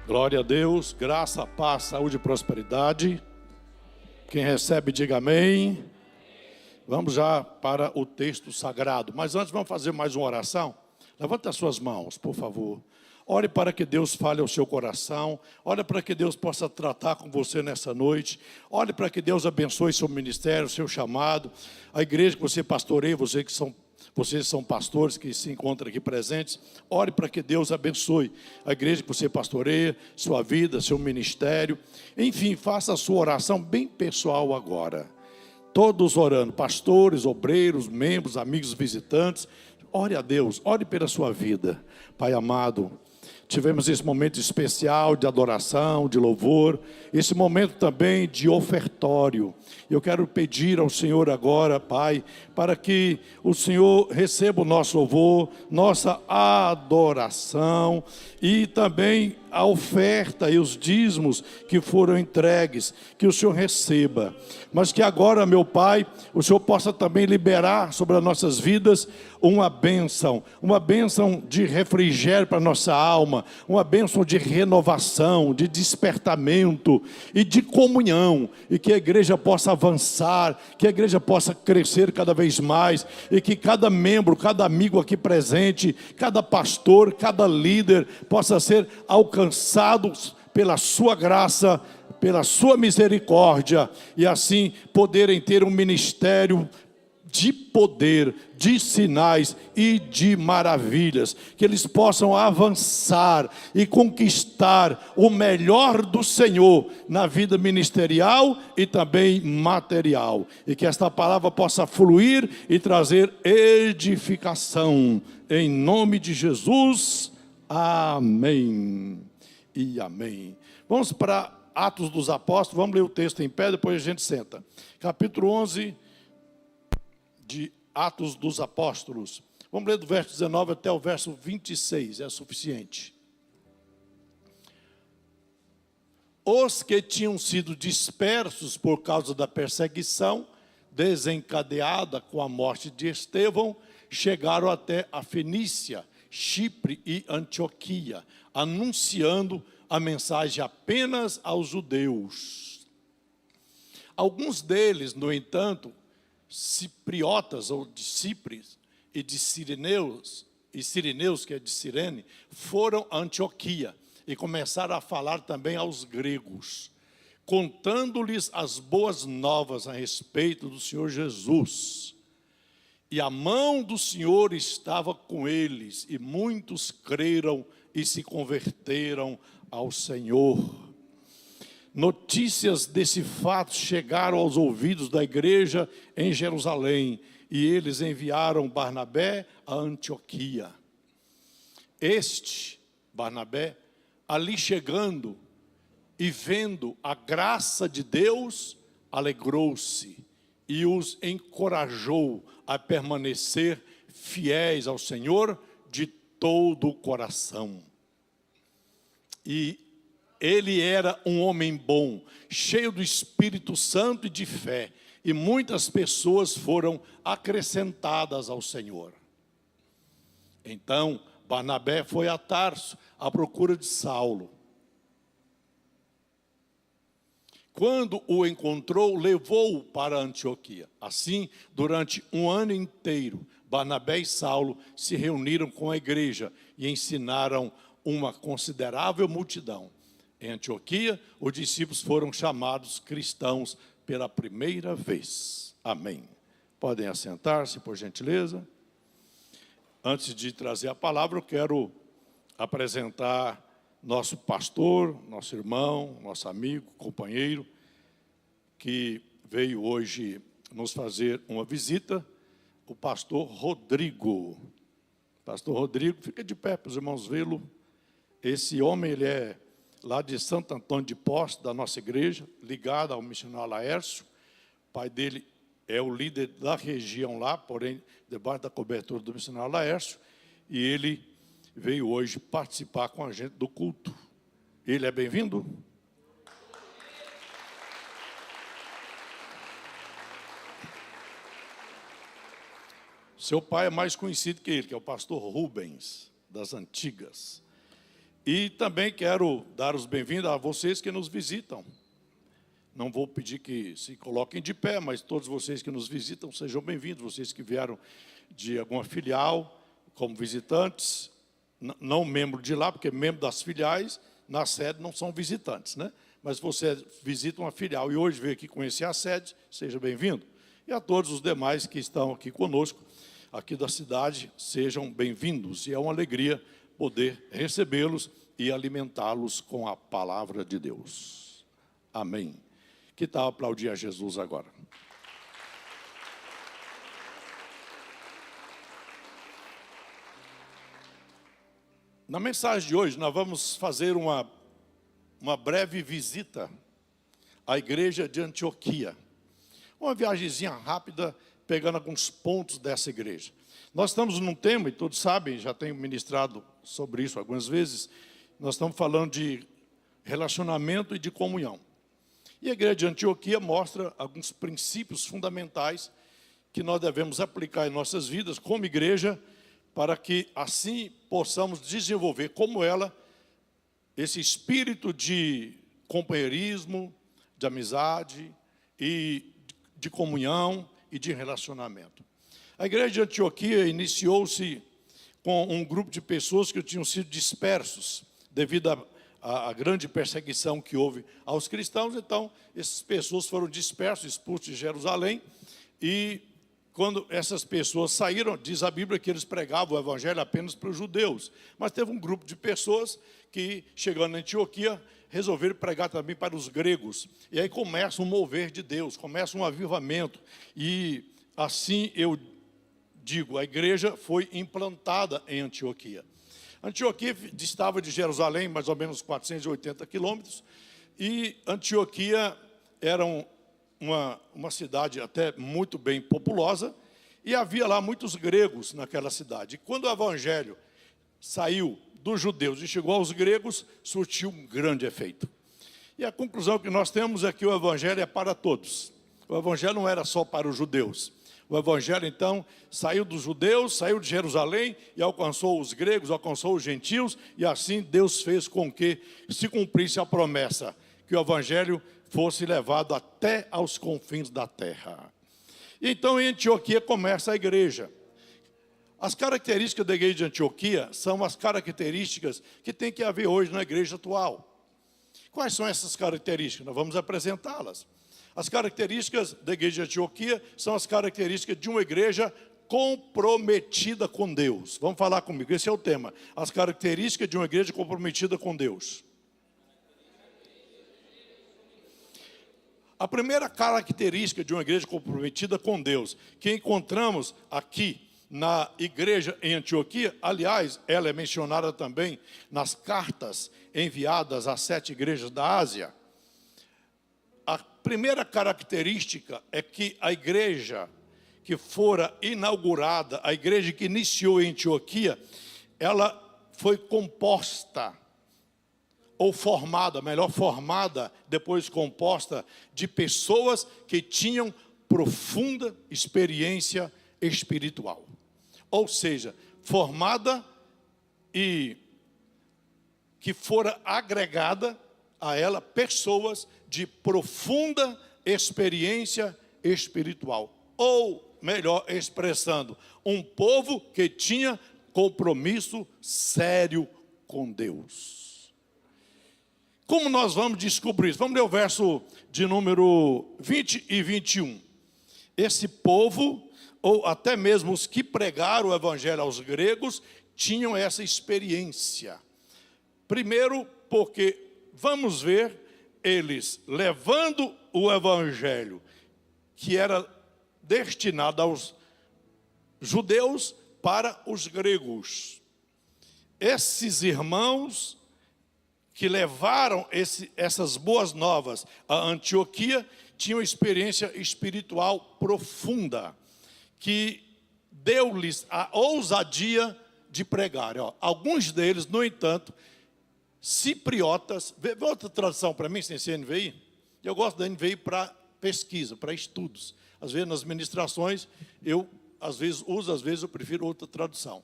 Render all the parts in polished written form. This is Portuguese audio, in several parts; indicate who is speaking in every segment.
Speaker 1: Glória a Deus, graça, paz, saúde e prosperidade. Quem recebe, diga amém. Vamos já para o texto sagrado. Mas antes vamos fazer mais uma oração. Levante as suas mãos, por favor. Ore para que Deus fale ao seu coração. Ore para que Deus possa tratar com você nessa noite. Ore para que Deus abençoe seu ministério, seu chamado. A igreja que você pastoreia, vocês são pastores que se encontram aqui presentes. Ore para que Deus abençoe a igreja que você pastoreia, sua vida, seu ministério. Enfim, faça a sua oração bem pessoal agora. Todos orando, pastores, obreiros, membros, amigos, visitantes. Ore a Deus, ore pela sua vida. Pai amado, tivemos esse momento especial de adoração, de louvor, esse momento também de ofertório. Eu quero pedir ao Senhor agora, Pai, para que o Senhor receba o nosso louvor, nossa adoração e também a oferta e os dízimos que foram entregues, que o Senhor receba. Mas que agora, meu Pai, o Senhor possa também liberar sobre as nossas vidas uma bênção de refrigério para a nossa alma, uma bênção de renovação, de despertamento e de comunhão, e que a igreja possa avançar, que a igreja possa crescer cada vez mais, e que cada membro, cada amigo aqui presente, cada pastor, cada líder possa ser alcançados pela sua graça, pela sua misericórdia, e assim poderem ter um ministério de poder, de sinais e de maravilhas, que eles possam avançar e conquistar o melhor do Senhor na vida ministerial e também material, e que esta palavra possa fluir e trazer edificação, em nome de Jesus, amém e amém. Vamos para Atos dos Apóstolos, vamos ler o texto em pé, depois a gente senta. Capítulo 11 de Atos dos Apóstolos. Vamos ler do verso 19 até o verso 26, é suficiente. Os que tinham sido dispersos por causa da perseguição desencadeada com a morte de Estevão, chegaram até a Fenícia, Chipre e Antioquia, anunciando a mensagem apenas aos judeus. Alguns deles, no entanto, cipriotas ou de Cipres e de Cireneus, que é de Cirene, foram a Antioquia e começaram a falar também aos gregos, contando-lhes as boas novas a respeito do Senhor Jesus. E a mão do Senhor estava com eles, e muitos creram e se converteram ao Senhor. Notícias desse fato chegaram aos ouvidos da igreja em Jerusalém, e eles enviaram Barnabé a Antioquia. Barnabé, ali chegando e vendo a graça de Deus, alegrou-se e os encorajou a permanecer fiéis ao Senhor de todo o coração. E ele era um homem bom, cheio do Espírito Santo e de fé, e muitas pessoas foram acrescentadas ao Senhor. Então, Barnabé foi a Tarso à procura de Saulo. Quando o encontrou, levou-o para Antioquia. Assim, durante um ano inteiro, Barnabé e Saulo se reuniram com a igreja e ensinaram uma considerável multidão. Em Antioquia, os discípulos foram chamados cristãos pela primeira vez. Amém. Podem assentar-se, por gentileza. Antes de trazer a palavra, eu quero apresentar nosso pastor, nosso irmão, nosso amigo, companheiro, que veio hoje nos fazer uma visita, o pastor Rodrigo. Pastor Rodrigo, fica de pé para os irmãos vê-lo. Esse homem, ele é lá de Santo Antônio de Posse, da nossa igreja, ligado ao missionário Laércio. O pai dele é o líder da região lá, porém, debaixo da cobertura do missionário Laércio, e ele veio hoje participar com a gente do culto. Ele é bem-vindo? Seu pai é mais conhecido que ele, que é o pastor Rubens, das antigas. E também quero dar os bem-vindos a vocês que nos visitam. Não vou pedir que se coloquem de pé, mas todos vocês que nos visitam, sejam bem-vindos. Vocês que vieram de alguma filial, como visitantes, não membro de lá, porque membro das filiais, na sede, não são visitantes, né? Mas você visita uma filial e hoje veio aqui conhecer a sede, seja bem-vindo. E a todos os demais que estão aqui conosco, aqui da cidade, sejam bem-vindos. E é uma alegria poder recebê-los e alimentá-los com a palavra de Deus. Amém. Que tal aplaudir a Jesus agora? Na mensagem de hoje, nós vamos fazer uma breve visita à igreja de Antioquia. Uma viagemzinha rápida, pegando alguns pontos dessa igreja. Nós estamos num tema, e todos sabem, já tenho ministrado sobre isso algumas vezes, nós estamos falando de relacionamento e de comunhão. E a igreja de Antioquia mostra alguns princípios fundamentais que nós devemos aplicar em nossas vidas como igreja, para que assim possamos desenvolver como ela esse espírito de companheirismo, de amizade e de comunhão e de relacionamento. A igreja de Antioquia iniciou-se com um grupo de pessoas que tinham sido dispersos devido à grande perseguição que houve aos cristãos. Então, essas pessoas foram dispersas, expulsas de Jerusalém, e quando essas pessoas saíram, diz a Bíblia que eles pregavam o evangelho apenas para os judeus. Mas teve um grupo de pessoas que, chegando em Antioquia, resolveram pregar também para os gregos. E aí começa um mover de Deus, começa um avivamento. E assim eu digo, a igreja foi implantada em Antioquia. Antioquia distava de Jerusalém mais ou menos 480 quilômetros. E Antioquia era uma cidade até muito bem populosa, e havia lá muitos gregos naquela cidade. E quando o evangelho saiu dos judeus e chegou aos gregos, surtiu um grande efeito. E a conclusão que nós temos é que o evangelho é para todos. O evangelho não era só para os judeus. O evangelho, então, saiu dos judeus, saiu de Jerusalém e alcançou os gregos, alcançou os gentios, e assim Deus fez com que se cumprisse a promessa, que o evangelho fosse levado até aos confins da terra. Então, em Antioquia começa a igreja. As características da igreja de Antioquia são as características que tem que haver hoje na igreja atual. Quais são essas características? Nós vamos apresentá-las. As características da igreja de Antioquia são as características de uma igreja comprometida com Deus. Vamos falar comigo, esse é o tema. As características de uma igreja comprometida com Deus. A primeira característica de uma igreja comprometida com Deus, que encontramos aqui na igreja em Antioquia, aliás, ela é mencionada também nas cartas enviadas às 7 igrejas da Ásia. A primeira característica é que a igreja que fora inaugurada, a igreja que iniciou em Antioquia, ela foi composta, ou formada, melhor formada, depois composta de pessoas que tinham profunda experiência espiritual. Ou seja, formada e que fora agregada a ela pessoas de profunda experiência espiritual. Ou, melhor expressando, um povo que tinha compromisso sério com Deus. Como nós vamos descobrir isso? Vamos ler o verso de número 20 e 21. Esse povo, ou até mesmo os que pregaram o evangelho aos gregos, tinham essa experiência. Primeiro, porque vamos ver eles levando o evangelho que era destinado aos judeus para os gregos. Esses irmãos que levaram essas boas novas a Antioquia tinham experiência espiritual profunda, que deu-lhes a ousadia de pregar. Alguns deles, no entanto, cipriotas, vê outra tradução para mim, sem ser NVI? Eu gosto da NVI para pesquisa, para estudos. Às vezes nas ministrações, eu às vezes uso, às vezes eu prefiro outra tradução.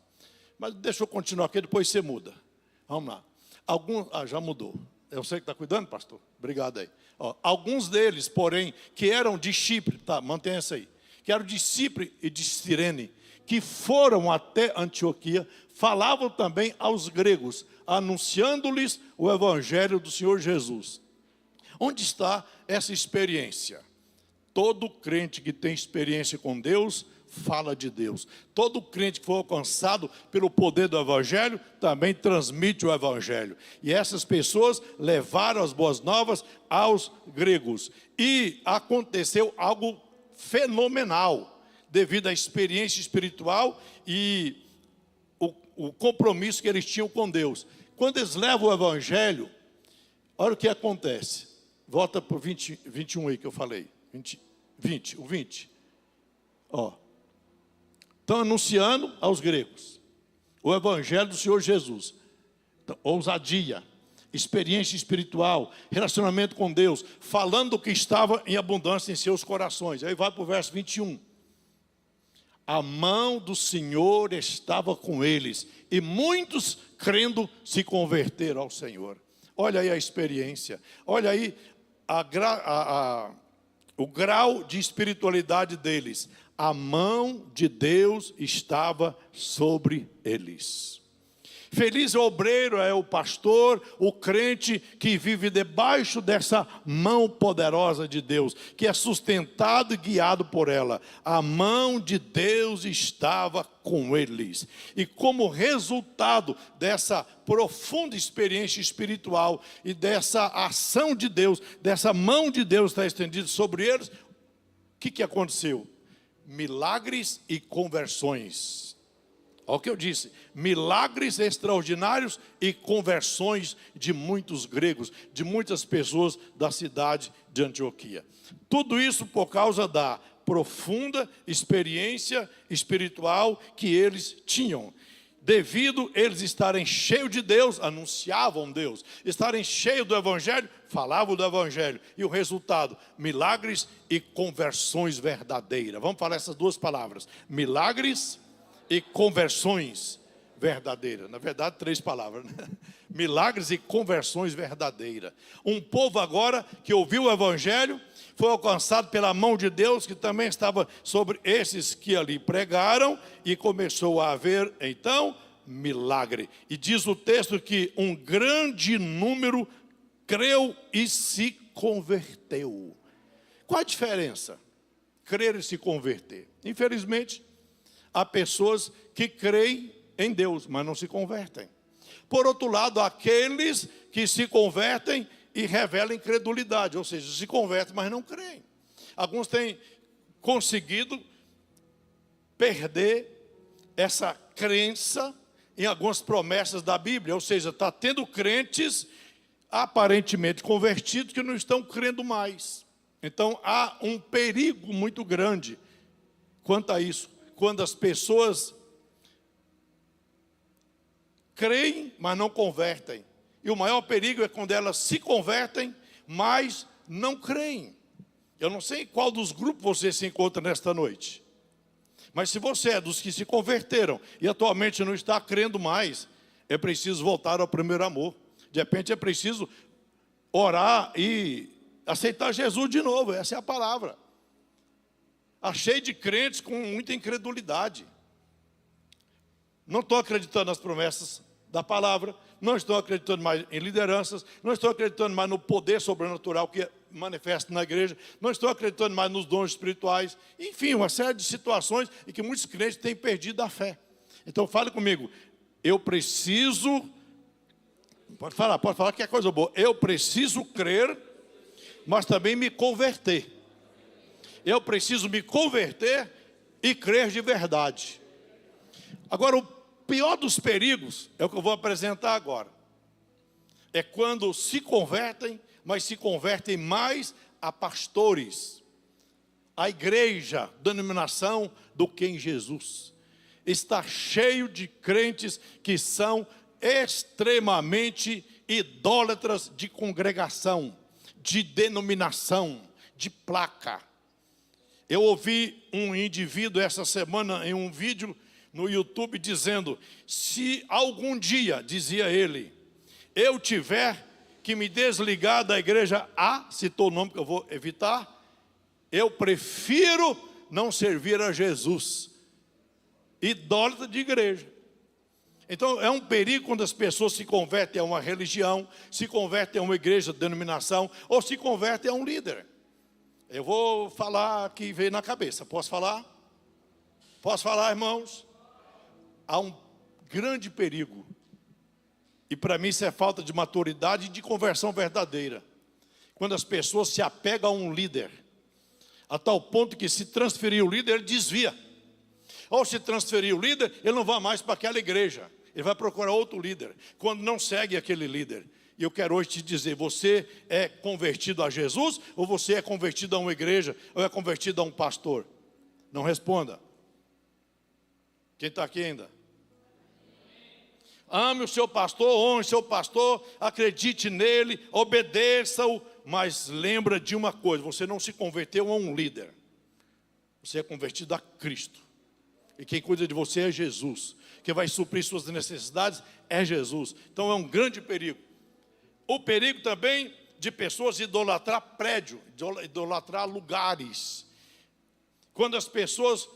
Speaker 1: Mas deixa eu continuar aqui, depois você muda. Vamos lá. Já mudou. Eu sei que está cuidando, pastor. Obrigado aí. Ó, alguns deles, porém, que eram de Chipre, tá, mantenha isso aí, que eram de Chipre e de Cirene, que foram até Antioquia, falavam também aos gregos, anunciando-lhes o evangelho do Senhor Jesus. Onde está essa experiência? Todo crente que tem experiência com Deus, fala de Deus. Todo crente que foi alcançado pelo poder do evangelho, também transmite o evangelho. E essas pessoas levaram as boas novas aos gregos. E aconteceu algo fenomenal, devido à experiência espiritual e o compromisso que eles tinham com Deus. Quando eles levam o evangelho, olha o que acontece. Volta para o 21 aí que eu falei. 20. Ó. Estão anunciando aos gregos o evangelho do Senhor Jesus. Então, ousadia, experiência espiritual, relacionamento com Deus, falando o que estava em abundância em seus corações. Aí vai para o verso 21. A mão do Senhor estava com eles, e muitos, crendo, se converteram ao Senhor. Olha aí a experiência, olha aí o grau de espiritualidade deles. A mão de Deus estava sobre eles. Feliz é o obreiro, é o pastor, o crente que vive debaixo dessa mão poderosa de Deus, que é sustentado e guiado por ela. A mão de Deus estava com eles. E como resultado dessa profunda experiência espiritual e dessa ação de Deus, dessa mão de Deus estar estendida sobre eles, o que aconteceu? Milagres e conversões. Olha o que eu disse, milagres extraordinários e conversões de muitos gregos, de muitas pessoas da cidade de Antioquia. Tudo isso por causa da profunda experiência espiritual que eles tinham. Devido eles estarem cheios de Deus, anunciavam Deus, estarem cheios do evangelho, falavam do evangelho. E o resultado, milagres e conversões verdadeiras. Vamos falar essas duas palavras, milagres e conversões verdadeiras. Na verdade, 3 palavras, né? Milagres e conversões verdadeiras. Um povo agora que ouviu o evangelho, foi alcançado pela mão de Deus, que também estava sobre esses que ali pregaram, e começou a haver, então, milagre. E diz o texto que um grande número creu e se converteu. Qual a diferença? Crer e se converter. Infelizmente, há pessoas que creem em Deus, mas não se convertem. Por outro lado, há aqueles que se convertem e revelam incredulidade, ou seja, se convertem, mas não creem. Alguns têm conseguido perder essa crença em algumas promessas da Bíblia, ou seja, está tendo crentes aparentemente convertidos que não estão crendo mais. Então há um perigo muito grande quanto a isso. Quando as pessoas creem, mas não convertem. E o maior perigo é quando elas se convertem, mas não creem. Eu não sei em qual dos grupos você se encontra nesta noite. Mas se você é dos que se converteram e atualmente não está crendo mais, é preciso voltar ao primeiro amor. De repente é preciso orar e aceitar Jesus de novo. Essa é a palavra. Achei de crentes com muita incredulidade. Não estou acreditando nas promessas da palavra, não estou acreditando mais em lideranças, não estou acreditando mais no poder sobrenatural que manifesta na igreja, não estou acreditando mais nos dons espirituais. Enfim, uma série de situações em que muitos crentes têm perdido a fé. Então fale comigo, eu preciso, pode falar que é coisa boa, eu preciso crer, mas também me converter. Eu preciso me converter e crer de verdade. Agora, o pior dos perigos é o que eu vou apresentar agora. É quando se convertem, mas se convertem mais a pastores, a igreja, denominação, do que em Jesus. Está cheio de crentes que são extremamente idólatras de congregação, de denominação, de placa. Eu ouvi um indivíduo essa semana em um vídeo no YouTube dizendo, se algum dia, dizia ele, eu tiver que me desligar da igreja A, citou o nome que eu vou evitar, eu prefiro não servir a Jesus. Idólatra de igreja. Então é um perigo quando as pessoas se convertem a uma religião, se convertem a uma igreja, denominação, ou se convertem a um líder. Eu vou falar que veio na cabeça. Posso falar? Posso falar, irmãos? Há um grande perigo. E para mim isso é falta de maturidade e de conversão verdadeira. Quando as pessoas se apegam a um líder, a tal ponto que se transferir o líder, ele desvia. Ou se transferir o líder, ele não vai mais para aquela igreja. Ele vai procurar outro líder, quando não segue aquele líder. E eu quero hoje te dizer, você é convertido a Jesus, ou você é convertido a uma igreja, ou é convertido a um pastor? Não responda. Quem está aqui ainda? Ame o seu pastor, honre o seu pastor, acredite nele, obedeça-o, mas lembra de uma coisa, você não se converteu a um líder, você é convertido a Cristo. E quem cuida de você é Jesus. Quem vai suprir suas necessidades é Jesus. Então é um grande perigo. O perigo também de pessoas idolatrar prédio, idolatrar lugares. Quando as pessoas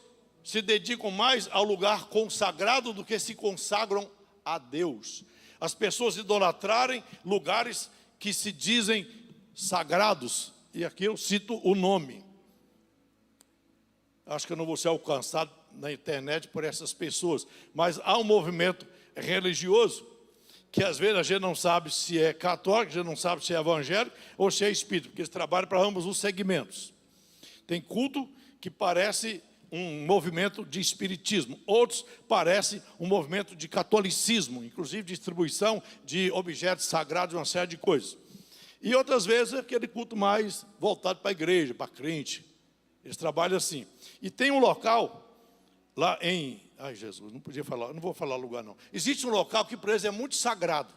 Speaker 1: se dedicam mais ao lugar consagrado do que se consagram a Deus. As pessoas idolatrarem lugares que se dizem sagrados. E aqui eu cito o nome. Acho que eu não vou ser alcançado na internet por essas pessoas, mas há um movimento religioso que às vezes a gente não sabe se é católico, a gente não sabe se é evangélico ou se é espírita, porque eles trabalham para ambos os segmentos. Tem culto que parece um movimento de espiritismo, outros parecem um movimento de catolicismo, inclusive distribuição de objetos sagrados, uma série de coisas. E outras vezes é aquele culto mais voltado para a igreja, para crente. Eles trabalham assim. E tem um local lá em... Ai, Jesus, não podia falar, não vou falar lugar não. Existe um local que para eles é muito sagrado.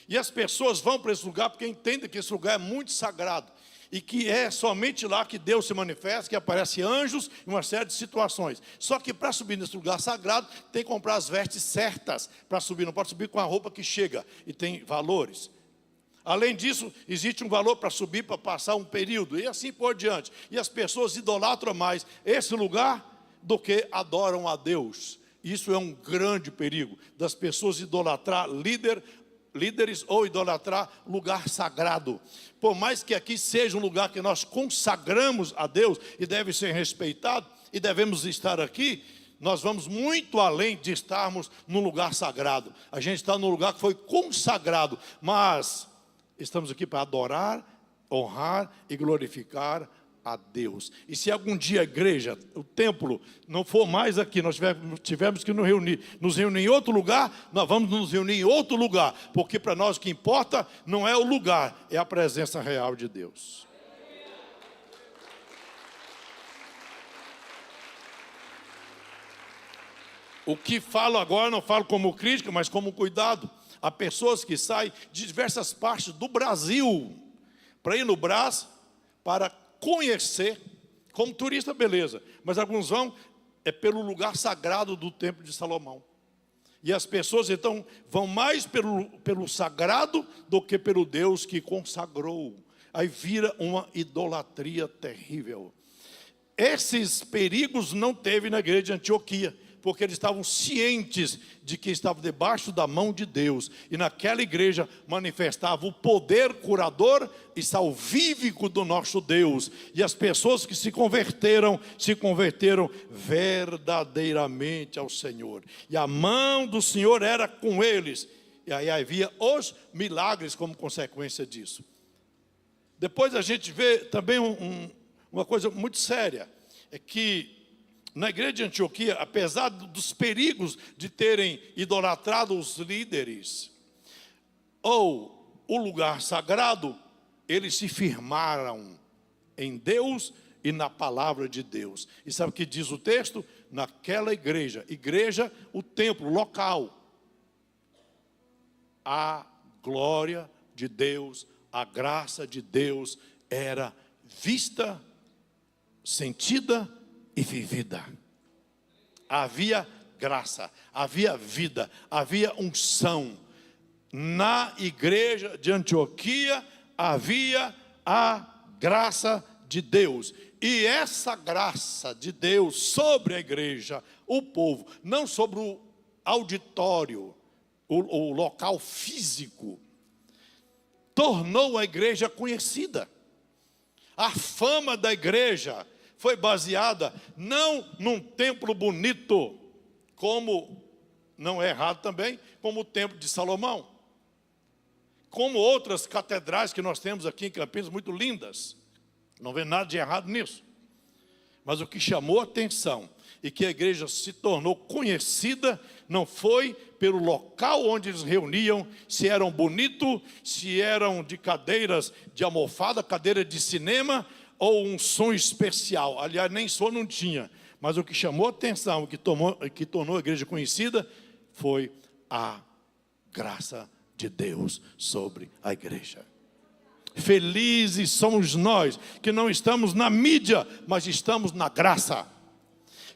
Speaker 1: E as pessoas vão para esse lugar porque entendem que esse lugar é muito sagrado. E que é somente lá que Deus se manifesta, que aparecem anjos e uma série de situações. Só que para subir nesse lugar sagrado, tem que comprar as vestes certas para subir. Não pode subir com a roupa que chega e tem valores. Além disso, existe um valor para subir, para passar um período, e assim por diante. E as pessoas idolatram mais esse lugar do que adoram a Deus. Isso é um grande perigo, das pessoas idolatrar líderes ou idolatrar lugar sagrado. Por mais que aqui seja um lugar que nós consagramos a Deus e deve ser respeitado, e devemos estar aqui, nós vamos muito além de estarmos num lugar sagrado. A gente está num lugar que foi consagrado, mas estamos aqui para adorar, honrar e glorificar a Deus. E se algum dia a igreja, o templo, não for mais aqui, nós tivermos que nos reunir em outro lugar, nós vamos nos reunir em outro lugar, porque para nós o que importa não é o lugar, é a presença real de Deus. O que falo agora, não falo como crítica, mas como cuidado. Há pessoas que saem de diversas partes do Brasil para ir no Brás, para conhecer, como turista, beleza, mas alguns vão pelo lugar sagrado do templo de Salomão. E as pessoas então vão mais pelo sagrado do que pelo Deus que consagrou. Aí vira uma idolatria terrível. Esses perigos não teve na igreja de Antioquia, porque eles estavam cientes de que estavam debaixo da mão de Deus. E naquela igreja manifestava o poder curador e salvífico do nosso Deus. E as pessoas que se converteram verdadeiramente ao Senhor. E a mão do Senhor era com eles. E aí havia os milagres como consequência disso. Depois a gente vê também uma coisa muito séria. É que na igreja de Antioquia, apesar dos perigos de terem idolatrado os líderes ou o lugar sagrado, eles se firmaram em Deus e na palavra de Deus. E sabe o que diz o texto? Naquela igreja, o templo local, a glória de Deus, a graça de Deus era vista, sentida e vivida. Havia graça, havia vida, havia unção. na igreja de Antioquia havia a graça de Deus. E essa graça de Deus sobre a igreja, o povo, não sobre o auditório, o local físico, tornou a igreja conhecida. A fama da igreja foi baseada não num templo bonito, como, não é errado também, como o templo de Salomão, como outras catedrais que nós temos aqui em Campinas, muito lindas. Não vê nada de errado nisso. Mas o que chamou a atenção e que a igreja se tornou conhecida não foi pelo local onde eles reuniam, se eram bonitos, se eram de cadeiras de almofada, cadeira de cinema ou um som especial. Aliás, nem som não tinha. Mas o que chamou a atenção, o que tornou a igreja conhecida foi a graça de Deus sobre a igreja. Felizes somos nós que não estamos na mídia, mas estamos na graça.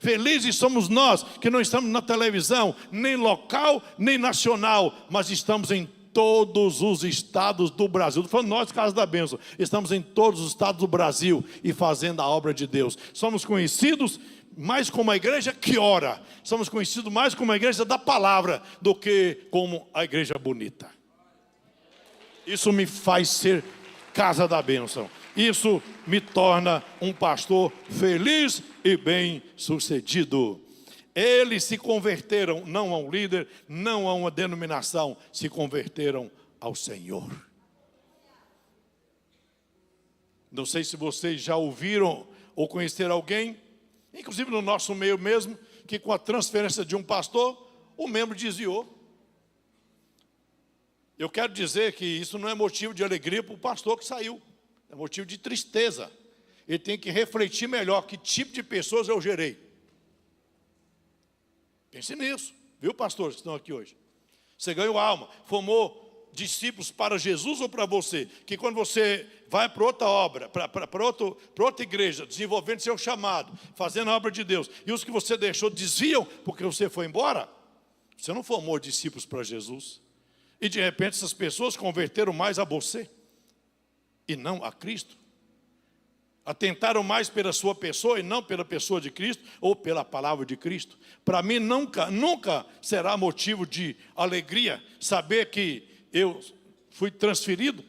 Speaker 1: Felizes somos nós que não estamos na televisão, nem local, nem nacional, mas estamos em todos os estados do Brasil. Estou falando nós, Casa da Bênção, estamos em todos os estados do Brasil e fazendo a obra de Deus. Somos conhecidos mais como a igreja que ora. Somos conhecidos mais como a igreja da palavra do que como a igreja bonita. Isso me faz ser Casa da Bênção. Isso me torna um pastor feliz e bem-sucedido. Eles se converteram não a um líder, não a uma denominação, se converteram ao Senhor. Não sei se vocês já ouviram ou conheceram alguém, inclusive no nosso meio mesmo, que com a transferência de um pastor, o membro desviou. Eu quero dizer que isso não é motivo de alegria para o pastor que saiu. É motivo de tristeza. Ele tem que refletir melhor que tipo de pessoas eu gerei. Pense nisso, viu, pastores que estão aqui hoje? Você ganhou alma, formou discípulos para Jesus ou para você? Que quando você vai para outra obra, para outra igreja, desenvolvendo seu chamado, fazendo a obra de Deus, e os que você deixou desviam porque você foi embora, você não formou discípulos para Jesus. E de repente essas pessoas converteram mais a você e não a Cristo. Atentaram mais pela sua pessoa e não pela pessoa de Cristo ou pela palavra de Cristo. Para mim nunca será motivo de alegria saber que eu fui transferido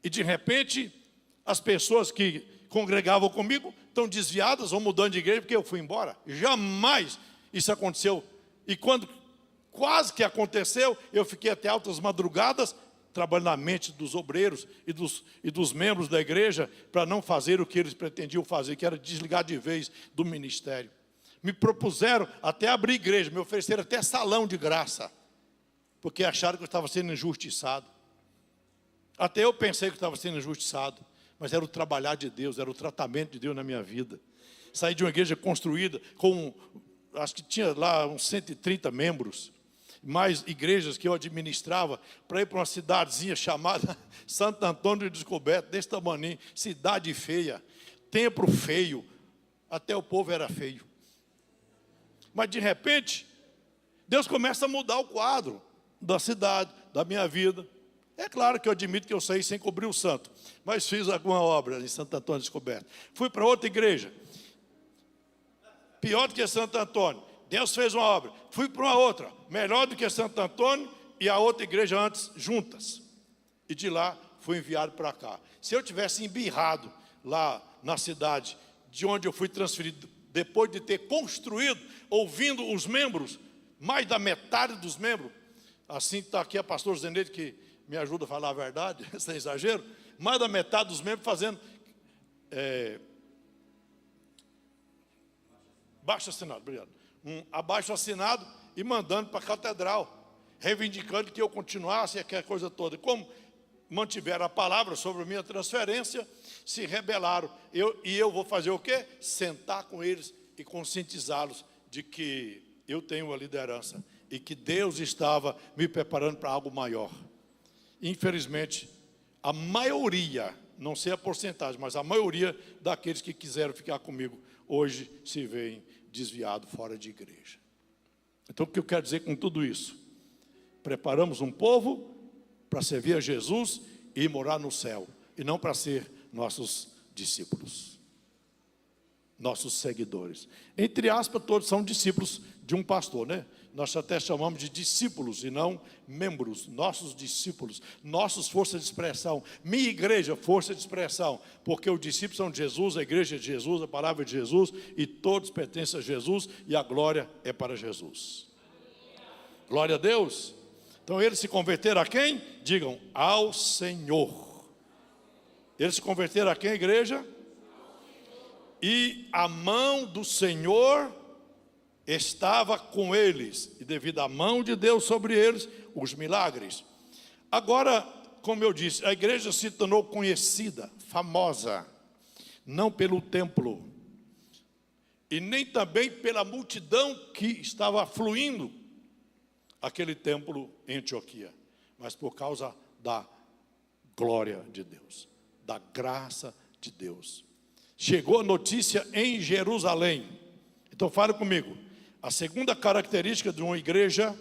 Speaker 1: e de repente as pessoas que congregavam comigo estão desviadas ou mudando de igreja porque eu fui embora. Jamais isso aconteceu. E quando quase que aconteceu, eu fiquei até altas madrugadas trabalhando na mente dos obreiros e dos membros da igreja para não fazer o que eles pretendiam fazer, que era desligar de vez do ministério. Me propuseram até abrir igreja, me ofereceram até salão de graça, porque acharam que eu estava sendo injustiçado. Até eu pensei que eu estava sendo injustiçado, mas era o trabalhar de Deus, era o tratamento de Deus na minha vida. Saí de uma igreja construída com, acho que tinha lá uns 130 membros, mais igrejas que eu administrava, para ir para uma cidadezinha chamada Santo Antônio de Descoberto, desse tamanho, cidade feia, templo feio, até o povo era feio. Mas de repente, Deus começa a mudar o quadro da cidade, da minha vida. É claro que eu admito que eu saí sem cobrir o santo, mas fiz alguma obra em Santo Antônio de Descoberto. Fui para outra igreja, pior do que Santo Antônio. Deus fez uma obra, fui para uma outra, melhor do que Santo Antônio e a outra igreja antes, juntas. E de lá, fui enviado para cá. Se eu tivesse embirrado lá na cidade, de onde eu fui transferido, depois de ter construído, ouvindo os membros, mais da metade dos membros, assim está aqui a pastor Zeneide, que me ajuda a falar a verdade, sem exagero, mais da metade dos membros fazendo baixo assinado, obrigado. Abaixo assinado e mandando para a catedral, reivindicando que eu continuasse aquela coisa toda. Como mantiveram a palavra sobre a minha transferência, se rebelaram. Eu vou fazer o quê? Sentar com eles e conscientizá-los de que eu tenho uma liderança e que Deus estava me preparando para algo maior. Infelizmente, a maioria, não sei a porcentagem, mas a maioria daqueles que quiseram ficar comigo, hoje se veem desviado fora de igreja. Então o que eu quero dizer com tudo isso? Preparamos um povo para servir a Jesus e morar no céu, e não para ser nossos discípulos, nossos seguidores. Entre aspas, todos são discípulos de um pastor, né? Nós até chamamos de discípulos e não membros, nossos discípulos, nossos força de expressão, minha igreja, força de expressão, porque os discípulos são de Jesus, a igreja é de Jesus, a palavra é de Jesus, e todos pertencem a Jesus, e a glória é para Jesus. Glória a Deus. Então eles se converteram a quem? Digam, ao Senhor. Eles se converteram a quem, igreja? E a mão do Senhor estava com eles, e devido à mão de Deus sobre eles, os milagres. Agora, como eu disse, a igreja se tornou conhecida, famosa, não pelo templo, e nem também pela multidão que estava fluindo aquele templo em Antioquia, mas por causa da glória de Deus, da graça de Deus. Chegou a notícia em Jerusalém. Então fale comigo. A segunda característica de uma igreja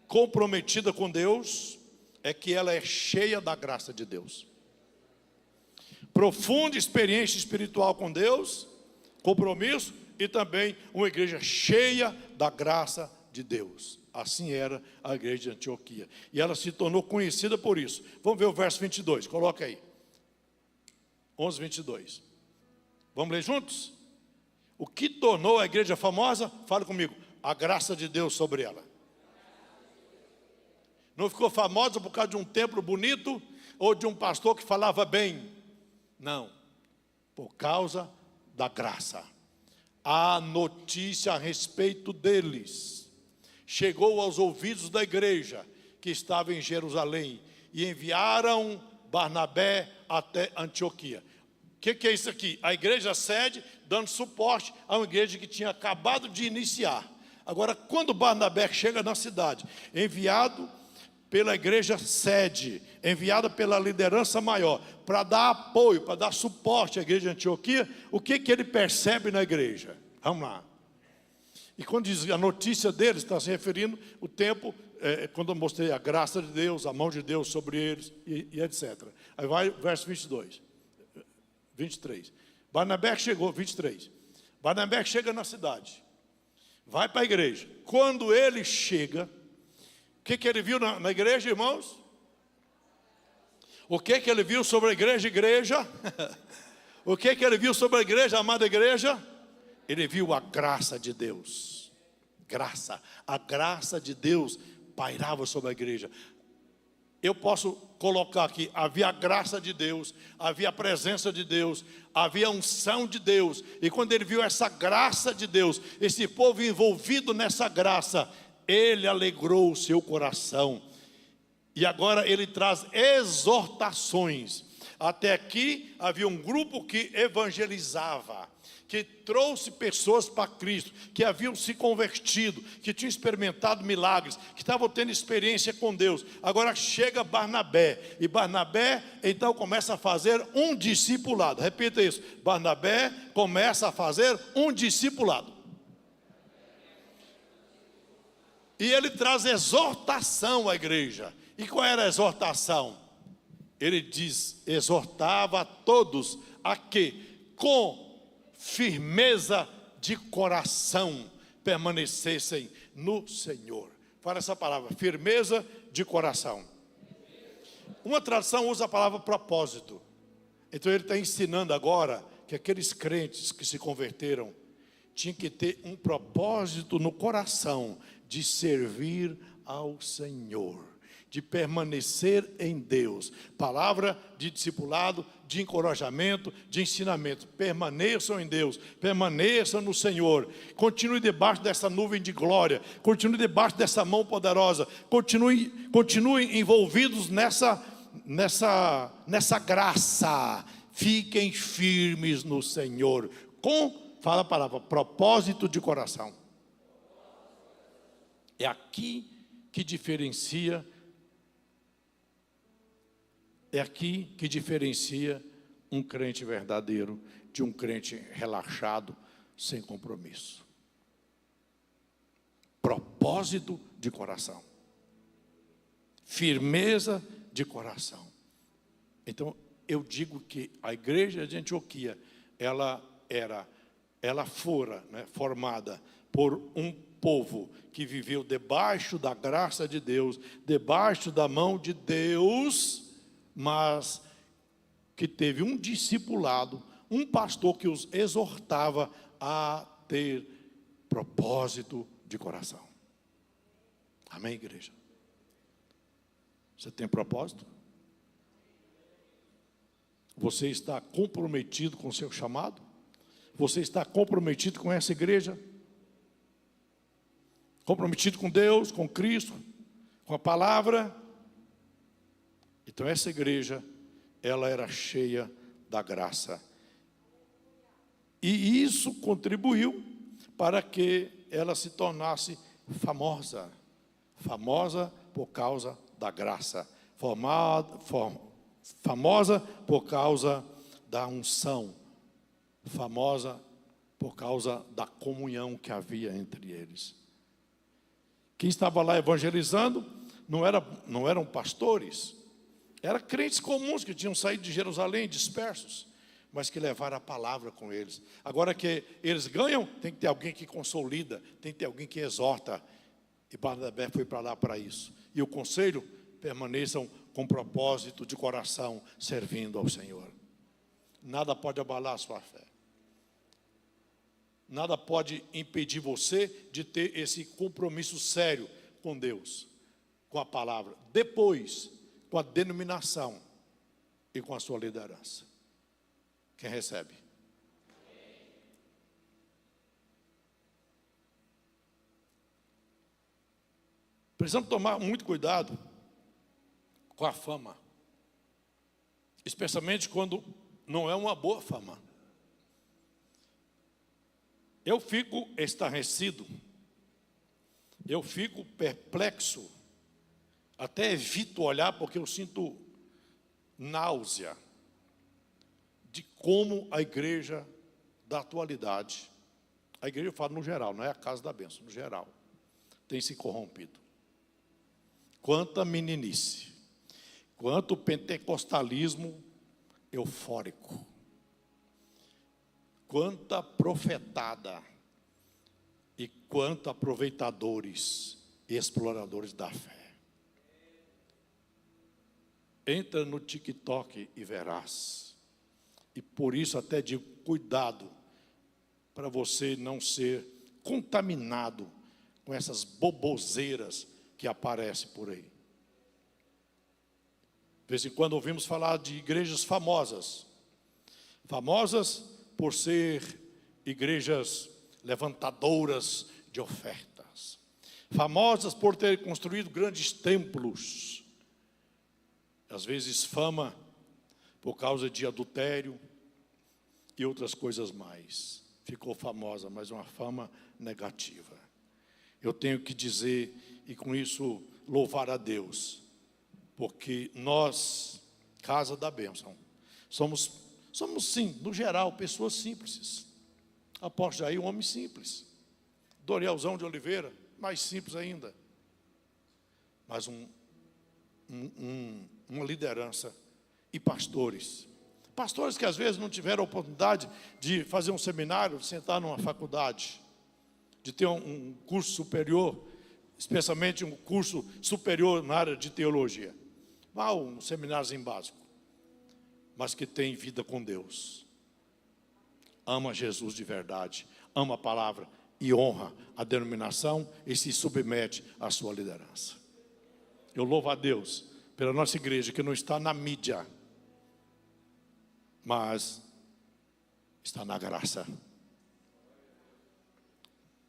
Speaker 1: comprometida com Deus é que ela é cheia da graça de Deus. Profunda experiência espiritual com Deus, compromisso, e também uma igreja cheia da graça de Deus. Assim era a igreja de Antioquia. E ela se tornou conhecida por isso. Vamos ver o verso 22, coloca aí. 11, 22. Vamos ler juntos? O que tornou a igreja famosa? Fale comigo. A graça de Deus sobre ela. Não ficou famosa por causa de um templo bonito ou de um pastor que falava bem. Não. Por causa da graça. A notícia a respeito deles chegou aos ouvidos da igreja que estava em Jerusalém, e enviaram Barnabé até Antioquia. O que é isso aqui? A igreja sede dando suporte a uma igreja que tinha acabado de iniciar. Agora, quando Barnabé chega na cidade, enviado pela igreja sede, enviada pela liderança maior, para dar apoio, para dar suporte à igreja de Antioquia, o que ele percebe na igreja? Vamos lá. E quando diz a notícia deles, está se referindo o tempo, quando eu mostrei a graça de Deus, a mão de Deus sobre eles, e etc. Aí vai o verso 22, 23. Barnabé chegou, 23. Barnabé chega na cidade, vai para a igreja. Quando ele chega, o que ele viu na igreja, irmãos? O que ele viu sobre a igreja? O que ele viu sobre a igreja, amada igreja? Ele viu a graça de Deus. A graça de Deus pairava sobre a igreja. Eu posso colocar aqui, havia a graça de Deus, havia a presença de Deus, havia a unção de Deus. E quando ele viu essa graça de Deus, esse povo envolvido nessa graça, ele alegrou o seu coração. E agora ele traz exortações. Até aqui havia um grupo que evangelizava, que trouxe pessoas para Cristo, que haviam se convertido, que tinham experimentado milagres, que estavam tendo experiência com Deus. Agora chega Barnabé, e Barnabé então começa a fazer um discipulado. Repita isso, Barnabé começa a fazer um discipulado. E ele traz exortação à igreja. E qual era a exortação? Ele diz, exortava a todos a que, com firmeza de coração, permanecessem no Senhor. Fala essa palavra, firmeza de coração. Uma tradução usa a palavra propósito. Então ele está ensinando agora que aqueles crentes que se converteram tinham que ter um propósito no coração de servir ao Senhor, de permanecer em Deus. Palavra de discipulado, de encorajamento, de ensinamento. Permaneçam em Deus, permaneçam no Senhor. Continue debaixo dessa nuvem de glória, continue debaixo dessa mão poderosa, continue envolvidos nessa graça. Fiquem firmes no Senhor. Fala a palavra, propósito de coração. É aqui que diferencia. É aqui que diferencia um crente verdadeiro de um crente relaxado, sem compromisso. Propósito de coração. firmeza de coração. Então, eu digo que a igreja de Antioquia, ela fora, né, formada por um povo que viveu debaixo da graça de Deus, debaixo da mão de Deus, mas que teve um discipulado, um pastor que os exortava a ter propósito de coração. Amém, igreja? Você tem propósito? Você está comprometido com o seu chamado? Você está comprometido com essa igreja? Comprometido com Deus, com Cristo, com a palavra? Então essa igreja, ela era cheia da graça. E isso contribuiu para que ela se tornasse famosa. Famosa por causa da graça. Famosa por causa da unção. Famosa por causa da comunhão que havia entre eles. Quem estava lá evangelizando não eram pastores, eram crentes comuns que tinham saído de Jerusalém dispersos, mas que levaram a palavra com eles. Agora que eles ganham, tem que ter alguém que consolida, tem que ter alguém que exorta. E Barnabé foi para lá para isso. E o conselho: permaneçam com propósito de coração, servindo ao Senhor. Nada pode abalar a sua fé. Nada pode impedir você de ter esse compromisso sério com Deus, com a palavra, depois com a denominação e com a sua liderança. Quem recebe? Precisamos tomar muito cuidado com a fama, especialmente quando não é uma boa fama. Eu fico estarrecido, eu fico perplexo, até evito olhar porque eu sinto náusea de como a igreja da atualidade, a igreja eu falo no geral, não é a casa da bênção, no geral, tem se corrompido. Quanta meninice, quanto pentecostalismo eufórico, quanta profetada e quanto aproveitadores e exploradores da fé. Entra no TikTok e verás. E por isso até digo, cuidado, para você não ser contaminado com essas boboseiras que aparecem por aí. De vez em quando ouvimos falar de igrejas famosas. Famosas por ser igrejas levantadoras de ofertas. Famosas por ter construído grandes templos. Às vezes fama por causa de adultério e outras coisas mais. Ficou famosa, mas uma fama negativa. Eu tenho que dizer, e com isso louvar a Deus, porque nós, Casa da Bênção, somos sim, no geral, pessoas simples. Apóstolo Jair, um homem simples. Dorielzão de Oliveira, mais simples ainda. Mas uma liderança e pastores. Pastores que às vezes não tiveram a oportunidade de fazer um seminário, de sentar numa faculdade, de ter um curso superior, especialmente um curso superior na área de teologia. Um semináriozinho básico. Mas que tem vida com Deus. Ama Jesus de verdade, ama a palavra e honra a denominação e se submete à sua liderança. Eu louvo a Deus pela nossa igreja que não está na mídia, mas está na graça.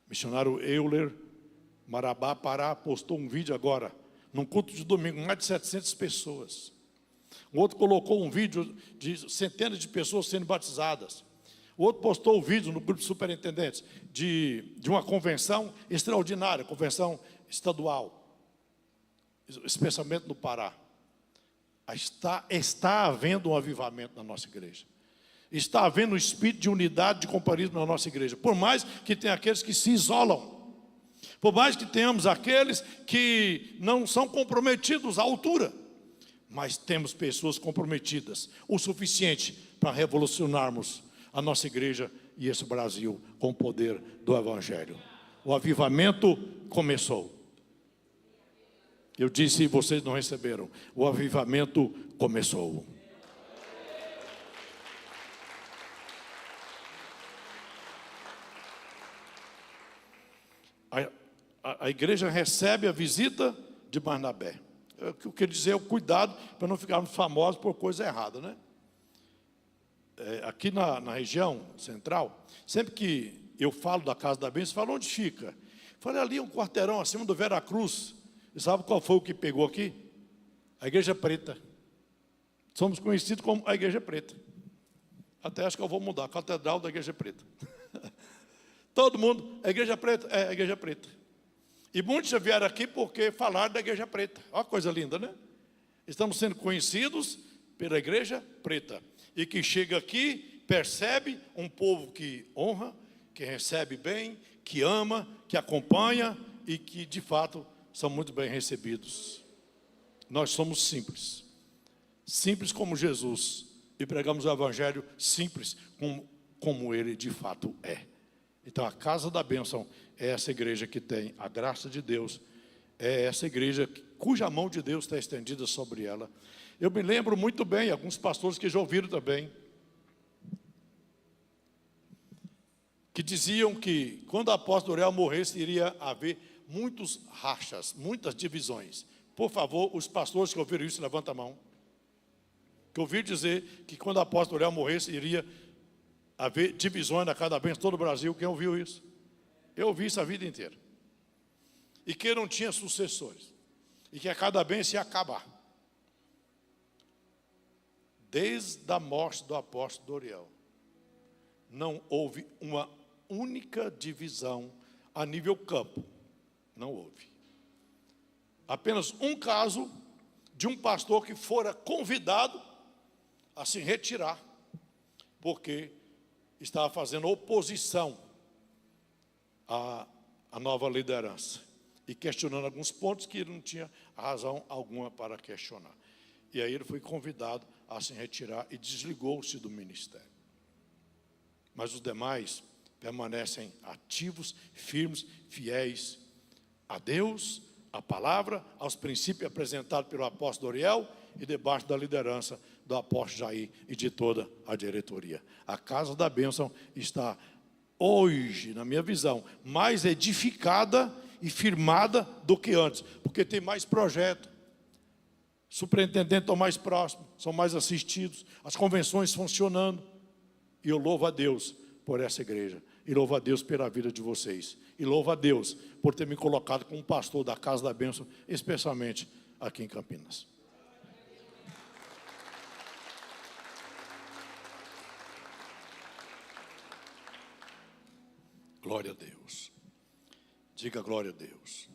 Speaker 1: Missionário Euler, Marabá, Pará, postou um vídeo agora, num culto de domingo, mais de 700 pessoas. O outro colocou um vídeo de centenas de pessoas sendo batizadas. O outro postou um vídeo no grupo de superintendentes de uma convenção extraordinária, convenção estadual, especialmente no Pará. Está havendo um avivamento na nossa igreja. Está havendo um espírito de unidade, de companheirismo na nossa igreja. Por mais que tenha aqueles que se isolam. Por mais que tenhamos aqueles que não são comprometidos à altura, mas temos pessoas comprometidas o suficiente para revolucionarmos a nossa igreja e esse Brasil com o poder do Evangelho. O avivamento começou. Eu disse e vocês não receberam. O avivamento começou. A igreja recebe a visita de Barnabé. O que eu quero dizer é o cuidado para não ficarmos famosos por coisa errada, né? Aqui na região central, sempre que eu falo da Casa da Bênção, falo onde fica. Falei ali um quarteirão acima do Vera Cruz. E sabe qual foi o que pegou aqui? A Igreja Preta. Somos conhecidos como a Igreja Preta. Até acho que eu vou mudar, a Catedral da Igreja Preta. Todo mundo, a Igreja Preta? É, a Igreja Preta. E muitos já vieram aqui porque falaram da Igreja Preta. Olha que coisa linda, né? Estamos sendo conhecidos pela Igreja Preta. E que chega aqui, percebe um povo que honra, que recebe bem, que ama, que acompanha e que, de fato, são muito bem recebidos. Nós somos simples. Simples como Jesus. E pregamos o Evangelho simples como Ele, de fato, é. Então, a Casa da Bênção é essa igreja que tem a graça de Deus, é essa igreja cuja mão de Deus está estendida sobre ela. Eu me lembro muito bem, alguns pastores que já ouviram também, que diziam que quando o apóstolo Uriel morresse, iria haver muitos rachas, muitas divisões. Por favor, os pastores que ouviram isso, levantam a mão. Que ouviram dizer que quando o apóstolo Uriel morresse, iria haver divisões na Casa da Bênção, todo o Brasil. Quem ouviu isso? Eu ouvi isso a vida inteira. E que não tinha sucessores. E que a Casa da Bênção ia acabar. Desde a morte do apóstolo Uriel, não houve uma única divisão a nível campo. Não houve. Apenas um caso de um pastor que fora convidado a se retirar, porque estava fazendo oposição à nova liderança e questionando alguns pontos que ele não tinha razão alguma para questionar. E aí ele foi convidado a se retirar e desligou-se do ministério. Mas os demais permanecem ativos, firmes, fiéis a Deus, à palavra, aos princípios apresentados pelo apóstolo Uriel e debaixo da liderança do apóstolo Jair e de toda a diretoria. A Casa da Bênção está hoje, na minha visão, mais edificada e firmada do que antes, porque tem mais projeto. Superintendentes estão mais próximos, são mais assistidos, as convenções funcionando. E eu louvo a Deus por essa igreja, e louvo a Deus pela vida de vocês, e louvo a Deus por ter me colocado como pastor da Casa da Bênção, especialmente aqui em Campinas. Glória a Deus. Diga glória a Deus.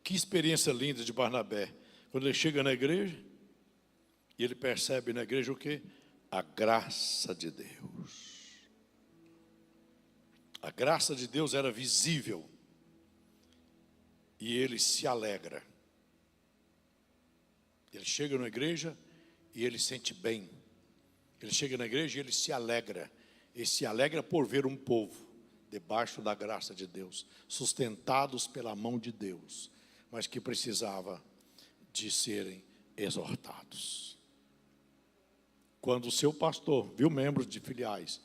Speaker 1: Que experiência linda de Barnabé. Quando ele chega na igreja, e ele percebe na igreja o quê? A graça de Deus. A graça de Deus era visível. E ele se alegra. Ele chega na igreja e ele sente bem. Ele chega na igreja e ele se alegra. E se alegra por ver um povo debaixo da graça de Deus, sustentados pela mão de Deus, mas que precisava de serem exortados. Quando o seu pastor, viu, membros de filiais,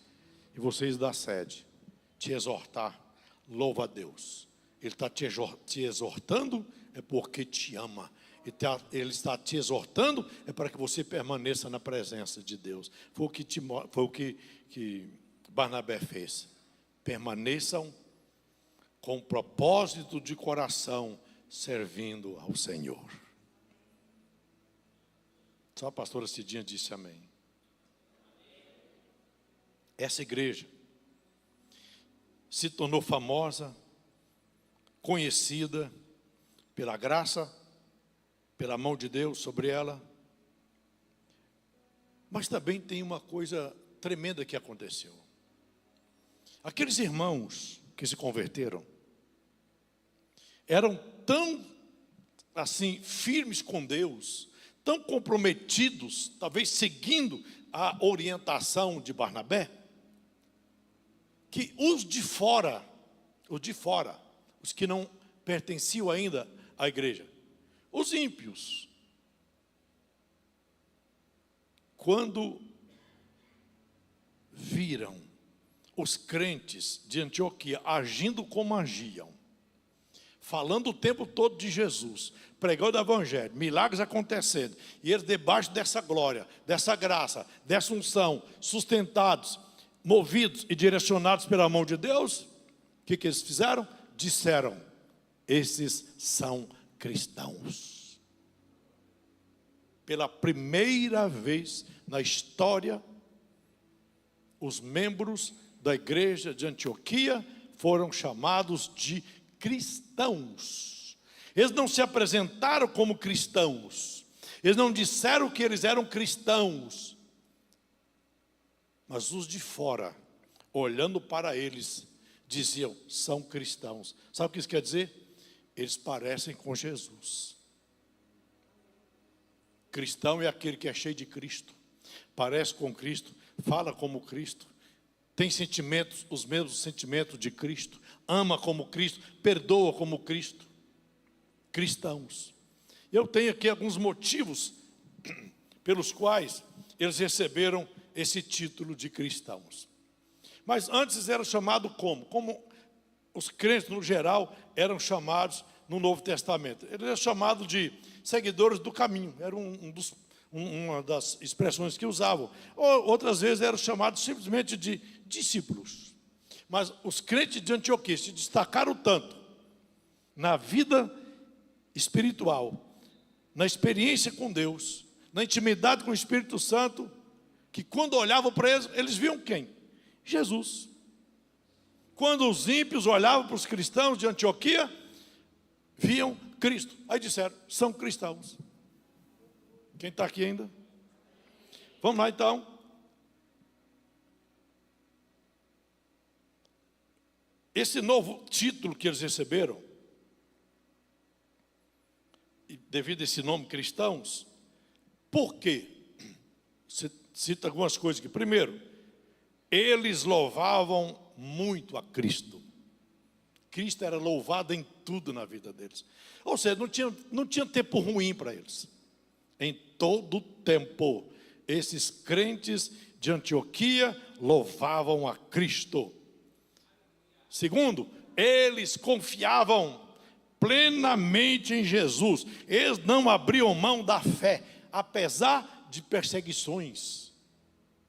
Speaker 1: e vocês da sede, te exortar, louva a Deus. Ele está te exortando, é porque te ama. Ele está te exortando, é para que você permaneça na presença de Deus. Foi o que Barnabé fez. Permaneçam com propósito de coração, servindo ao Senhor. Só a pastora Cidinha disse amém. Essa igreja se tornou famosa, conhecida pela graça, pela mão de Deus sobre ela. Mas também tem uma coisa tremenda que aconteceu. Aqueles irmãos que se converteram, eram tão assim firmes com Deus, tão comprometidos, talvez seguindo a orientação de Barnabé, que os de fora, os que não pertenciam ainda à igreja, os ímpios, quando viram os crentes de Antioquia agindo como agiam, falando o tempo todo de Jesus, pregando o evangelho, milagres acontecendo, e eles debaixo dessa glória, dessa graça, dessa unção, sustentados, movidos e direcionados pela mão de Deus, o que eles fizeram? Disseram: esses são cristãos. Pela primeira vez na história, os membros da igreja de Antioquia foram chamados de cristãos. Eles não se apresentaram como cristãos, eles não disseram que eles eram cristãos, mas os de fora, olhando para eles, diziam: são cristãos. Sabe o que isso quer dizer? Eles parecem com Jesus. Cristão é aquele que é cheio de Cristo, parece com Cristo, fala como Cristo, tem sentimentos, os mesmos sentimentos de Cristo, ama como Cristo, perdoa como Cristo. Cristãos. Eu tenho aqui alguns motivos pelos quais eles receberam esse título de cristãos. Mas antes eram chamados como? Como os crentes no geral eram chamados no Novo Testamento. Eles eram chamados de seguidores do caminho, era uma das expressões que usavam. Ou, outras vezes eram chamados simplesmente de discípulos. Mas os crentes de Antioquia se destacaram tanto na vida espiritual, na experiência com Deus, na intimidade com o Espírito Santo, que quando olhavam para eles, eles viam quem? Jesus. Quando os ímpios olhavam para os cristãos de Antioquia, viam Cristo. Aí disseram: são cristãos. Quem está aqui ainda? Vamos lá então. Esse novo título que eles receberam, e devido a esse nome cristãos, por quê? Cita algumas coisas aqui. Primeiro, eles louvavam muito a Cristo. Cristo era louvado em tudo na vida deles. Ou seja, não tinha tempo ruim para eles. Em todo tempo, esses crentes de Antioquia louvavam a Cristo. Segundo, eles confiavam plenamente em Jesus. Eles não abriam mão da fé, apesar de perseguições.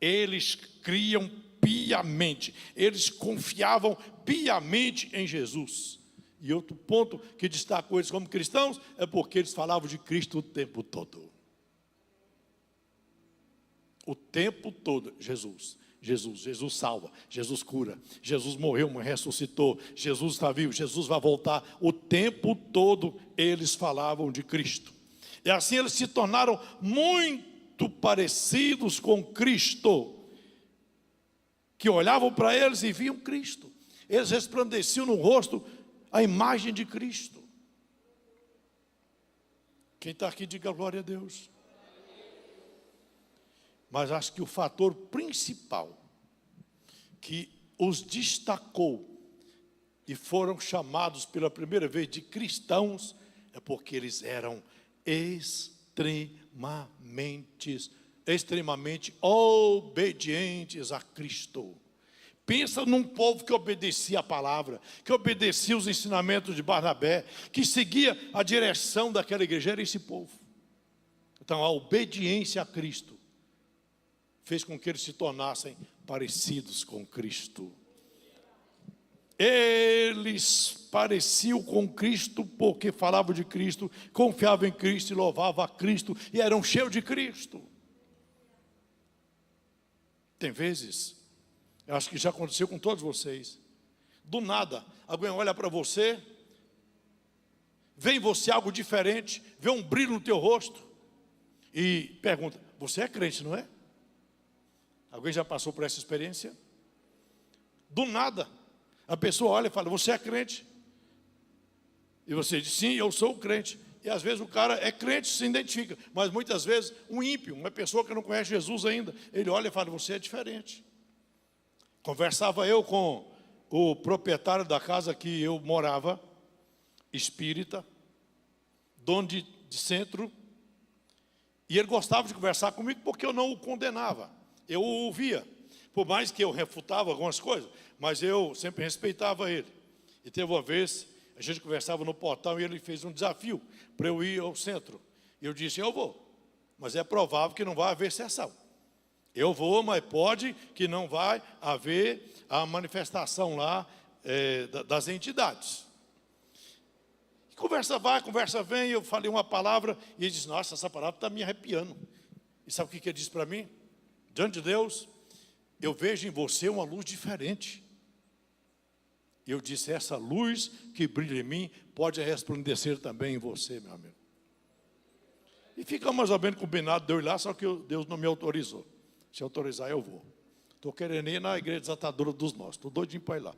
Speaker 1: Eles criam piamente, eles confiavam piamente em Jesus. E outro ponto que destacou eles como cristãos é porque eles falavam de Cristo o tempo todo. O tempo todo, Jesus salva, Jesus cura, Jesus morreu, mas ressuscitou, Jesus está vivo, Jesus vai voltar. O tempo todo eles falavam de Cristo. E assim eles se tornaram muito parecidos com Cristo, que olhavam para eles e viam Cristo. Eles resplandeciam no rosto a imagem de Cristo. Quem está aqui, diga glória a Deus. Mas acho que o fator principal que os destacou e foram chamados pela primeira vez de cristãos é porque eles eram extremamente obedientes a Cristo. Pensa num povo que obedecia a palavra, que obedecia os ensinamentos de Barnabé, que seguia a direção daquela igreja, era esse povo. Então a obediência a Cristo fez com que eles se tornassem parecidos com Cristo. Eles pareciam com Cristo porque falavam de Cristo, confiavam em Cristo e louvavam a Cristo e eram cheios de Cristo. Tem vezes, eu acho que já aconteceu com todos vocês, do nada, alguém olha para você, vê em você algo diferente, vê um brilho no teu rosto e pergunta: você é crente, não é? Alguém já passou por essa experiência? Do nada, a pessoa olha e fala: você é crente? E você diz, sim, eu sou crente. E às vezes o cara é crente, se identifica. Mas muitas vezes um ímpio, uma pessoa que não conhece Jesus ainda, ele olha e fala, você é diferente. Conversava eu com o proprietário da casa que eu morava, espírita, dono de centro, e ele gostava de conversar comigo porque eu não o condenava. Eu o ouvia, por mais que eu refutava algumas coisas, mas eu sempre respeitava ele. E teve uma vez, a gente conversava no portão e ele fez um desafio para eu ir ao centro. E eu disse, eu vou, mas é provável que não vai haver sessão. Eu vou, mas pode que não vai haver a manifestação lá das entidades. Conversa vai, conversa vem, eu falei uma palavra e ele disse, nossa, essa palavra está me arrepiando. E sabe o que ele disse para mim? Diante de Deus, eu vejo em você uma luz diferente. E eu disse, essa luz que brilha em mim pode resplandecer também em você, meu amigo. E fica mais ou menos combinado de eu ir lá, só que Deus não me autorizou. Se autorizar, eu vou. Estou querendo ir na igreja desatadora dos nossos. Estou doidinho para ir lá.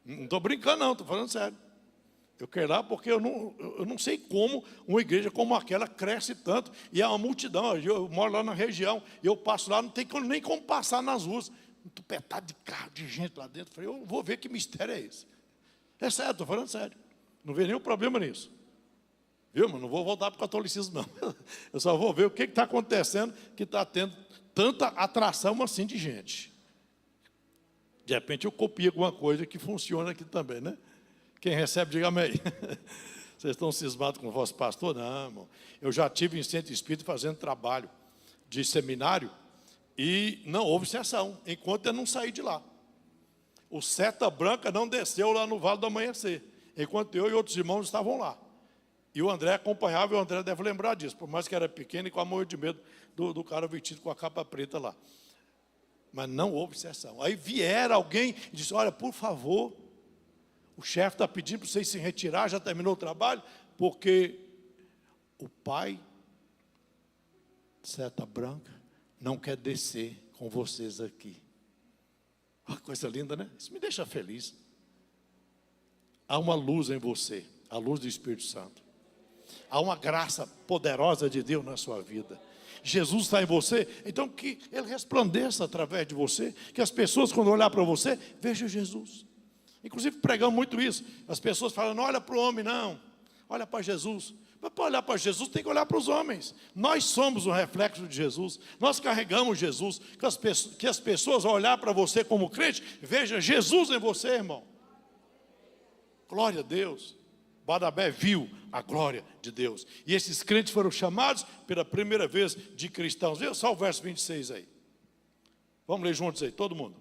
Speaker 1: Não estou brincando não, estou falando sério. Eu quero ir lá porque eu não sei como uma igreja como aquela cresce tanto. E é uma multidão. Eu moro lá na região e eu passo lá, não tem nem como passar nas ruas. Um tupetado de carro, de gente lá dentro. Eu falei, eu vou ver que mistério é esse. É sério, estou falando sério. Não vejo nenhum problema nisso. Viu, mas não vou voltar para o catolicismo, não. Eu só vou ver o que está acontecendo, que está tendo tanta atração assim de gente. De repente eu copio alguma coisa que funciona aqui também, né? Quem recebe, diga amém. Vocês estão cismados com o vosso pastor? Não, irmão. Eu já tive em centro espírita fazendo trabalho de seminário e não houve sessão, enquanto eu não saí de lá. O Seta Branca não desceu lá no Vale do Amanhecer, enquanto eu e outros irmãos estavam lá. E o André acompanhava, e o André deve lembrar disso, por mais que era pequeno e com a morro de medo do cara vestido com a capa preta lá. Mas não houve sessão. Aí vieram alguém e disse, olha, por favor, o chefe está pedindo para vocês se retirar, já terminou o trabalho, porque o pai, Seta Branca, não quer descer com vocês aqui. Uma coisa linda, né? Isso me deixa feliz. Há uma luz em você, a luz do Espírito Santo. Há uma graça poderosa de Deus na sua vida. Jesus está em você, então que Ele resplandeça através de você, que as pessoas quando olhar para você, vejam Jesus. Inclusive pregamos muito isso, as pessoas falam, não olha para o homem não, olha para Jesus. Mas para olhar para Jesus tem que olhar para os homens. Nós somos o reflexo de Jesus, nós carregamos Jesus, que as pessoas ao olhar para você como crente, vejam Jesus em você, irmão. Glória a Deus. Barnabé viu a glória de Deus. E esses crentes foram chamados pela primeira vez de cristãos. Vê só o verso 26 aí. Vamos ler juntos aí, todo mundo.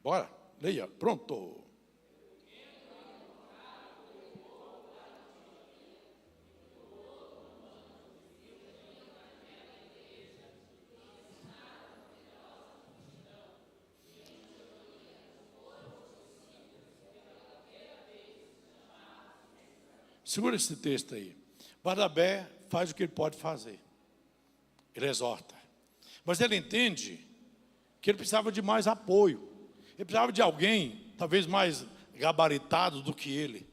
Speaker 1: Bora, leia, pronto. Segura esse texto aí. Barnabé faz o que ele pode fazer. Ele exorta. Mas ele entende que ele precisava de mais apoio. Ele precisava de alguém, talvez mais gabaritado do que ele.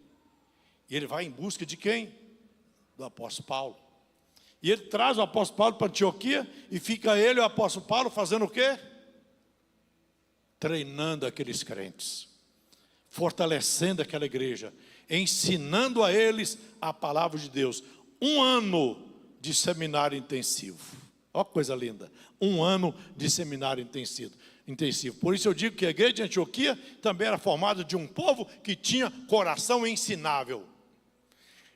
Speaker 1: E ele vai em busca de quem? Do apóstolo Paulo. E ele traz o apóstolo Paulo para Antioquia e fica ele e o apóstolo Paulo fazendo o quê? Treinando aqueles crentes. Fortalecendo aquela igreja. Ensinando a eles a palavra de Deus. 1 ano de seminário intensivo. Olha que coisa linda. 1 ano de seminário intensivo. Por isso eu digo que a igreja de Antioquia também era formada de um povo que tinha coração ensinável.